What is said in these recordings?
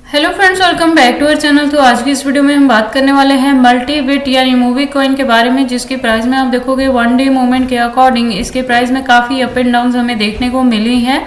Hello friends, welcome back to our channel. तो आज की इस वीडियो में हम बात करने वाले हैं मल्टीबिट यानी मूवी कॉइन के बारे में, जिसकी प्राइस में आप देखोगे वन डे मूवमेंट के अकॉर्डिंग इसके प्राइस में काफ़ी अप एंड डाउन हमें देखने को मिली है।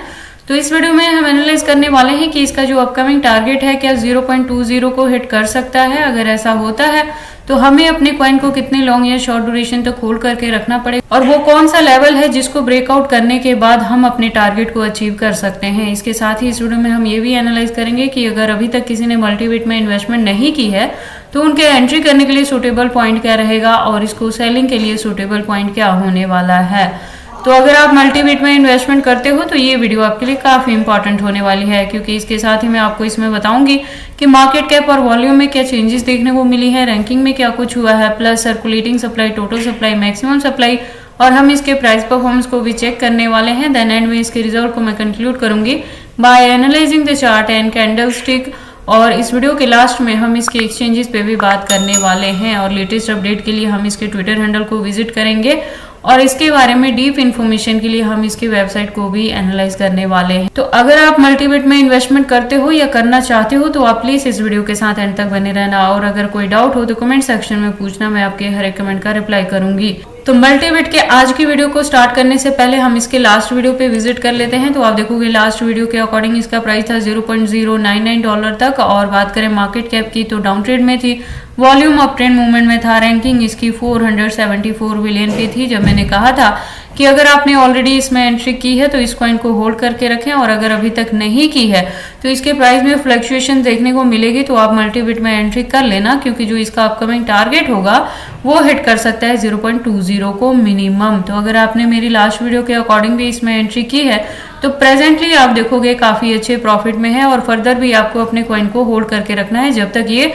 तो इस वीडियो में हम एनालाइज करने वाले हैं कि इसका जो अपकमिंग टारगेट है क्या 0.20 को हिट कर सकता है। अगर ऐसा होता है तो हमें अपने कॉइन को कितने लॉन्ग या शॉर्ट ड्यूरेशन तक होल्ड करके रखना पड़ेगा और वो कौन सा लेवल है जिसको ब्रेकआउट करने के बाद हम अपने टारगेट को अचीव कर सकते हैं। इसके साथ ही इस वीडियो में हम ये भी एनालाइज करेंगे कि अगर अभी तक किसी ने मल्टीबिट में इन्वेस्टमेंट नहीं की है तो उनके एंट्री करने के लिए सूटेबल पॉइंट क्या रहेगा और इसको सेलिंग के लिए सूटेबल पॉइंट क्या होने वाला है। तो अगर आप मल्टीबिट में इन्वेस्टमेंट करते हो तो ये वीडियो आपके लिए काफ़ी इंपॉर्टेंट होने वाली है, क्योंकि इसके साथ ही मैं आपको इसमें बताऊंगी कि मार्केट कैप और वॉल्यूम में क्या चेंजेस देखने को मिली है, रैंकिंग में क्या कुछ हुआ है, plus circulating supply, total supply, maximum supply, और हम इसके प्राइस परफॉर्मेंस को भी चेक करने वाले हैं। देन एंड में इसके रिजल्ट को मैं कंक्लूड करूंगी by analysing the chart and candle stick. और इस वीडियो के लास्ट में हम इसके एक्सचेंजेस पे भी बात करने वाले हैं और लेटेस्ट अपडेट के लिए हम इसके ट्विटर हैंडल को विजिट करेंगे और इसके बारे में डीप इन्फॉर्मेशन के लिए हम इसकी वेबसाइट को भी एनालाइज करने वाले हैं। तो अगर आप मल्टीबिट में इन्वेस्टमेंट करते हो या करना चाहते हो तो आप प्लीज इस वीडियो के साथ एंड तक बने रहना, और अगर कोई डाउट हो तो कमेंट सेक्शन में पूछना, मैं आपके हर एक कमेंट का रिप्लाई करूंगी। तो मल्टीबिट के आज की वीडियो को स्टार्ट करने से पहले हम इसके लास्ट वीडियो पे विजिट कर लेते हैं। तो आप देखोगे लास्ट वीडियो के अकॉर्डिंग इसका प्राइस था $0.099 तक, और बात करें मार्केट कैप की तो डाउन ट्रेड में थी, वॉल्यूम अप ट्रेंड मूवमेंट में था, रैंकिंग इसकी 474 बिलियन पे थी। जब मैंने कहा था कि अगर आपने ऑलरेडी इसमें एंट्री की है तो इस कॉइन को होल्ड करके रखें, और अगर अभी तक नहीं की है तो इसके प्राइस में फ्लक्चुएशन देखने को मिलेगी, तो आप मल्टीबिट में एंट्री कर लेना, क्योंकि जो इसका अपकमिंग टारगेट होगा वो हिट कर सकता है 0.20 को मिनिमम। तो अगर आपने मेरी लास्ट वीडियो के अकॉर्डिंग भी इसमें एंट्री की है तो प्रेजेंटली आप देखोगे काफी अच्छे प्रॉफिट में है, और फर्दर भी आपको अपने कॉइन को होल्ड करके रखना है जब तक ये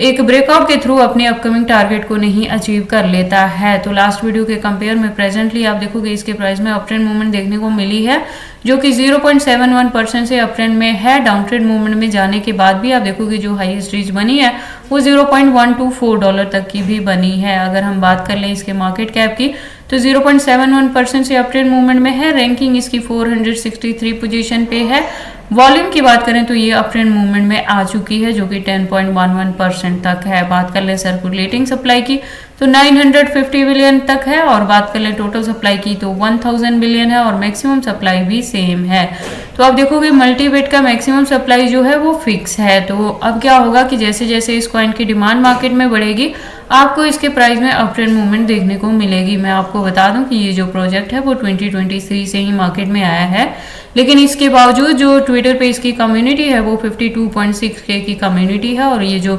एक ब्रेकआउट के थ्रू अपने अपकमिंग टारगेट को नहीं अचीव कर लेता है। तो लास्ट वीडियो के कंपेयर में प्रेजेंटली आप देखोगे इसके प्राइस में अप ट्रेंड मूवमेंट देखने को मिली है, जो कि 0.71% से अप ट्रेंड में है। डाउन ट्रेंड मूवमेंट में जाने के बाद भी आप देखोगे जो हाईएस्ट रीच बनी है वो $0.124 तक की भी बनी है। अगर हम बात कर लें इसके मार्केट कैप की तो 0.71% से अप ट्रेंड मूवमेंट में है, रैंकिंग इसकी 463 पोजीशन पे है। वॉल्यूम की बात करें तो ये अप ट्रेंड मूवमेंट में आ चुकी है, जो कि 10.11% तक है। बात कर लें सर्कुलेटिंग सप्लाई की तो 950 बिलियन तक है, और बात कर लें टोटल सप्लाई की तो 1000 बिलियन है, और मैक्सिमम सप्लाई भी सेम है। तो आप देखोगे मल्टीबिट का मैक्सिमम सप्लाई जो है वो फिक्स है। तो अब क्या होगा कि जैसे जैसे इस कॉइन की डिमांड मार्केट में बढ़ेगी आपको इसके प्राइस में अप ट्रेंड मूवमेंट देखने को मिलेगी। मैं आपको बता दूं कि ये जो प्रोजेक्ट है वो 2023 से ही मार्केट में आया है, लेकिन इसके बावजूद जो ट्विटर पे इसकी कम्युनिटी है वो 52.6K की कम्युनिटी है, और ये जो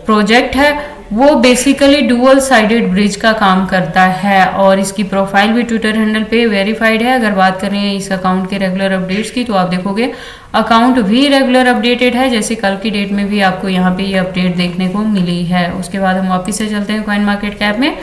प्रोजेक्ट है वो बेसिकली डुअल साइडेड ब्रिज का काम करता है, और इसकी प्रोफाइल भी ट्विटर हैंडल पे वेरीफाइड है। अगर बात करें इस अकाउंट के रेगुलर अपडेट्स की तो आप देखोगे अकाउंट भी रेगुलर अपडेटेड है, जैसे कल की डेट में भी आपको यहाँ पे ये अपडेट देखने को मिली है। उसके बाद हम वापस से चलते हैं कॉइन मार्केट कैप में।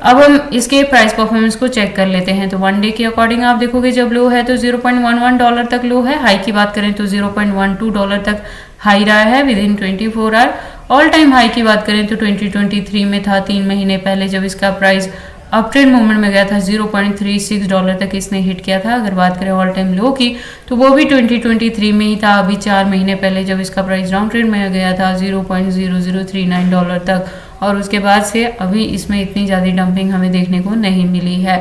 अब हम इसके प्राइस परफॉर्मेंस को चेक कर लेते हैं। तो वन डे के अकॉर्डिंग आप देखोगे जब लो है तो $0.11 तक लो है, हाई की बात करें तो $0.12 तक हाई रहा है within 24 hour. All time high की बात करें तो 2023 में था, 3 महीने पहले जब इसका प्राइस अप ट्रेंड मूवमेंट में गया था $0.36 तक इसने हिट किया था। अगर बात करें ऑल टाइम लो की तो वो भी 2023 में ही था, अभी 4 महीने पहले जब इसका प्राइस डाउन ट्रेंड में गया था $0.0039 तक, और उसके बाद से अभी इसमें इतनी ज़्यादा डंपिंग हमें देखने को नहीं मिली है।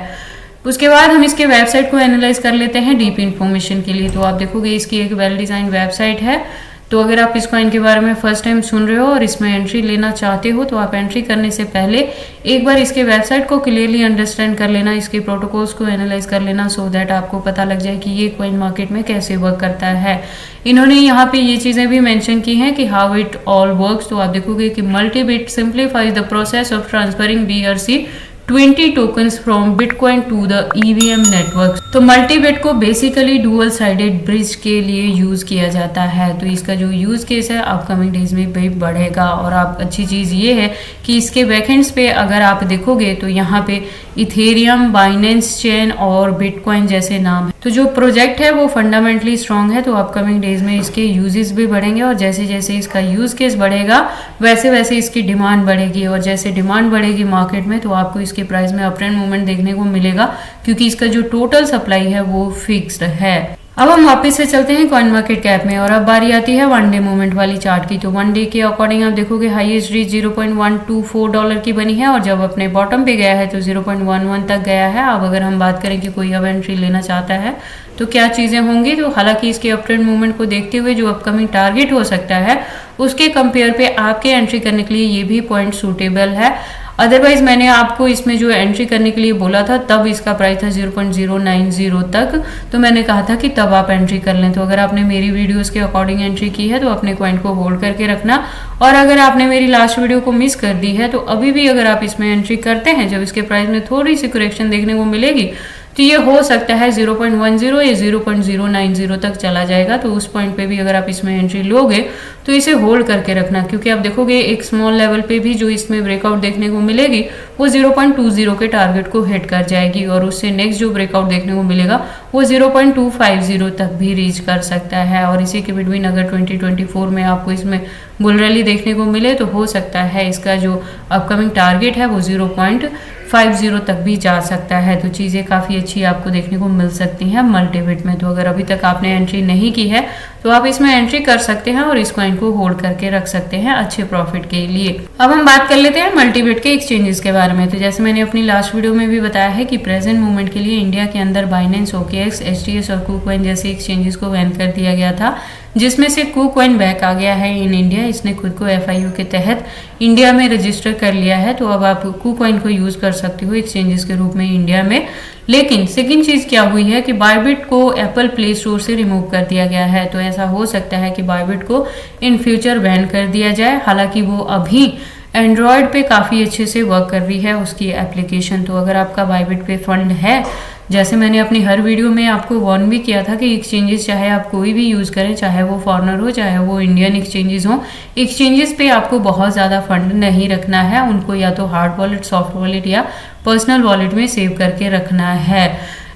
उसके बाद हम इसके वेबसाइट को एनालाइज कर लेते हैं डीप इन्फॉर्मेशन के लिए। तो आप देखोगे इसकी एक वेल डिजाइन वेबसाइट है। तो अगर आप इस कॉइन के बारे में फर्स्ट टाइम सुन रहे हो और इसमें एंट्री लेना चाहते हो तो आप एंट्री करने से पहले एक बार इसके वेबसाइट को क्लियरली अंडरस्टैंड कर लेना, इसके प्रोटोकॉल्स को एनालाइज कर लेना, सो दैट आपको पता लग जाए कि ये कॉइन मार्केट में कैसे वर्क करता है। इन्होंने यहाँ पे ये चीज़ें भी मेंशन की हैं कि हाउ इट ऑल वर्क्स। तो आप देखोगे कि Multibit simplifies the process of transferring BRC 20 tokens from Bitcoin to the EVM network. तो मल्टीबिट को बेसिकली डुअल साइडेड ब्रिज के लिए यूज किया जाता है। तो इसका जो यूज केस है अपकमिंग डेज में भी बढ़ेगा, और आप अच्छी चीज ये है कि इसके बैकएंड्स पे अगर आप देखोगे तो यहाँ पे इथेरियम, बाइनेंस चेन और बिटकॉइन जैसे नाम है। तो जो प्रोजेक्ट है वो फंडामेंटली स्ट्रॉन्ग है। तो अपकमिंग डेज में इसके यूजेस भी बढ़ेंगे, और जैसे जैसे इसका यूज केस बढ़ेगा वैसे वैसे इसकी डिमांड बढ़ेगी, और जैसे डिमांड बढ़ेगी मार्केट में तो आपको इसके प्राइस में अप ट्रेंड मूवमेंट देखने को मिलेगा, क्योंकि इसका जो टोटल सप्लाई है वो फिक्स्ड है। अब हम वापस से चलते हैं कॉइन मार्केट कैप में और अब बारी आती है वन डे मूवमेंट वाली चार्ट की। तो वन डे के अकॉर्डिंग आप देखोगे हाईएस्ट रीच $0.124 की बनी है और जब अपने बॉटम पे गया है तो 0.11 तक गया है। अब अगर हम बात करें कि कोई अब एंट्री लेना चाहता है तो क्या चीज़ें होंगी, तो हालांकि इसके अप ट्रेंड मूवमेंट को देखते हुए जो अपकमिंग टारगेट हो सकता है उसके कंपेयर पे आपके एंट्री करने के लिए ये भी पॉइंट सूटेबल है। अदरवाइज मैंने आपको इसमें जो एंट्री करने के लिए बोला था तब इसका प्राइस था 0.090 तक, तो मैंने कहा था कि तब आप एंट्री कर लें। तो अगर आपने मेरी वीडियोस के अकॉर्डिंग एंट्री की है तो अपने कॉइन को होल्ड करके रखना, और अगर आपने मेरी लास्ट वीडियो को मिस कर दी है तो अभी भी अगर आप इसमें एंट्री करते हैं जब इसके प्राइस में थोड़ी सी करेक्शन देखने को मिलेगी तो ये हो सकता है 0.10 या 0.090 तक चला जाएगा। तो उस पॉइंट पे भी अगर आप इसमें एंट्री लोगे तो इसे होल्ड करके रखना, क्योंकि आप देखोगे एक स्मॉल लेवल पे भी जो इसमें ब्रेकआउट देखने को मिलेगी वो 0.20 के टारगेट को हिट कर जाएगी और उससे नेक्स्ट जो ब्रेकआउट देखने को मिलेगा वो 0.250 तक भी रीच कर सकता है। और इसी के बिटवीन अगर 2024 में आपको इसमें बुल रैली देखने को मिले तो हो सकता है इसका जो अपकमिंग टारगेट है वो 0.50 तक भी जा सकता है। तो चीज़ें काफ़ी अच्छी आपको देखने को मिल सकती हैं मल्टीबिट में। तो अगर अभी तक आपने एंट्री नहीं की है तो आप इसमें एंट्री कर सकते हैं और इस कॉइन को होल्ड करके रख सकते हैं अच्छे प्रॉफिट के लिए। अब हम बात कर लेते हैं मल्टीबिट के एक्सचेंजेस के बारे में। तो जैसे मैंने अपनी लास्ट वीडियो में भी बताया है कि प्रेजेंट मूवमेंट के लिए इंडिया के अंदर बाइनेंस, OKX, HTS और KuCoin जैसे एक्सचेंजेस को बैन कर दिया गया था, जिसमें से KuCoin बैक आ गया है इन इंडिया। इसने खुद को FIU के तहत इंडिया में रजिस्टर कर लिया है, तो अब आप KuCoin को यूज कर सकते हो एक्सचेंजेस के रूप में इंडिया में। लेकिन सेकंड चीज क्या हुई है कि बायबिट को एप्पल प्ले स्टोर से रिमूव कर दिया गया है, तो ऐसा हो सकता है कि बायबिट को इन फ्यूचर बैन कर दिया जाए। हालांकि वो अभी एंड्रॉयड पे काफ़ी अच्छे से वर्क कर रही है उसकी एप्लीकेशन। तो अगर आपका बायबिट पे फंड है, जैसे मैंने अपनी हर वीडियो में आपको वार्न भी किया था कि एक्सचेंजेस चाहे आप कोई भी यूज़ करें, चाहे वो फॉरेनर हो चाहे वो इंडियन एक्सचेंजेस हो, एक्सचेंजेस पे आपको बहुत ज़्यादा फंड नहीं रखना है। उनको या तो हार्ड वॉलेट, सॉफ्ट वॉलेट या पर्सनल वॉलेट में सेव करके रखना है।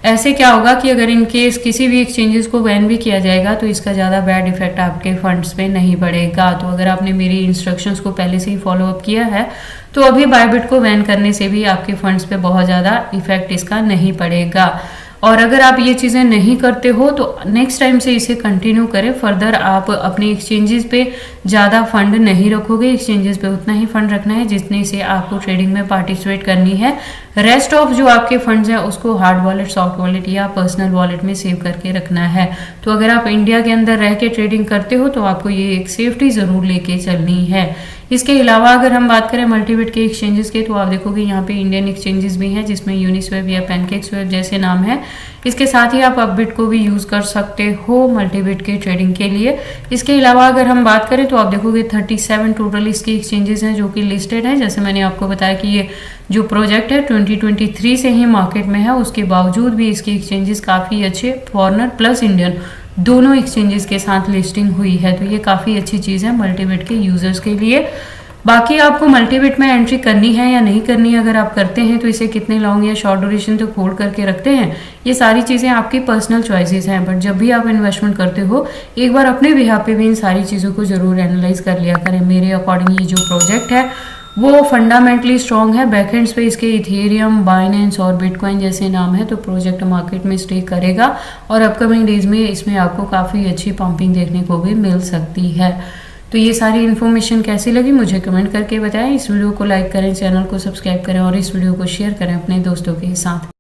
ऐसे क्या होगा कि अगर इन केस किसी भी एक्सचेंजेस को बैन भी किया जाएगा तो इसका ज़्यादा बैड इफेक्ट आपके फंड्स पे नहीं पड़ेगा। तो अगर आपने मेरी इंस्ट्रक्शंस को पहले से ही फॉलो अप किया है तो अभी बायबिट को बैन करने से भी आपके फंड्स पे बहुत ज़्यादा इफेक्ट इसका नहीं पड़ेगा। और अगर आप ये चीज़ें नहीं करते हो तो नेक्स्ट टाइम से इसे कंटिन्यू करें। फर्दर आप अपने एक्सचेंजेस पे ज़्यादा फंड नहीं रखोगे, एक्सचेंजेस पे उतना ही फंड रखना है जितने से आपको ट्रेडिंग में पार्टिसिपेट करनी है। रेस्ट ऑफ जो आपके फंड्स हैं उसको हार्ड वॉलेट, सॉफ्ट वॉलेट या पर्सनल वॉलेट में सेव करके रखना है। तो अगर आप इंडिया के अंदर रह के ट्रेडिंग करते हो तो आपको ये एक सेफ्टी ज़रूर लेके चलनी है। इसके अलावा अगर हम बात करें मल्टीबिट के एक्सचेंजेस के तो आप देखोगे यहाँ पे इंडियन एक्सचेंजेस भी हैं जिसमें यूनिस्वैप या पैनकेक्सवैप जैसे नाम है। इसके साथ ही आप अपबिट को भी यूज़ कर सकते हो मल्टीबिट के ट्रेडिंग के लिए। इसके अलावा अगर हम बात करें तो आप देखोगे 37 टोटल इसके एक्सचेंजेस हैं जो कि लिस्टेड हैं। जैसे मैंने आपको बताया कि ये जो प्रोजेक्ट है 2023 से ही मार्केट में है, उसके बावजूद भी इसके एक्सचेंजेस काफ़ी अच्छे फॉरेनर प्लस इंडियन दोनों एक्सचेंजेस के साथ लिस्टिंग हुई है। तो ये काफ़ी अच्छी चीज़ है मल्टीबिट के यूजर्स के लिए। बाकी आपको मल्टीबिट में एंट्री करनी है या नहीं करनी है, अगर आप करते हैं तो इसे कितने लॉन्ग या शॉर्ट ड्यूरेशन तक होल्ड करके रखते हैं, ये सारी चीज़ें आपकी पर्सनल चॉइसेस हैं। बट जब भी आप इन्वेस्टमेंट करते हो एक बार अपने बिहाफ पे भी इन सारी चीज़ों को जरूर एनालाइज कर लिया करें। मेरे अकॉर्डिंग ये जो प्रोजेक्ट है वो फंडामेंटली स्ट्रॉन्ग है। बैकएंड्स पे इसके इथेरियम, बाइनेंस और बिटकॉइन जैसे नाम है, तो प्रोजेक्ट मार्केट में स्टे करेगा और अपकमिंग डेज में इसमें आपको काफ़ी अच्छी पंपिंग देखने को भी मिल सकती है। तो ये सारी इन्फॉर्मेशन कैसी लगी मुझे कमेंट करके बताएं। इस वीडियो को लाइक करें, चैनल को सब्सक्राइब करें और इस वीडियो को शेयर करें अपने दोस्तों के साथ।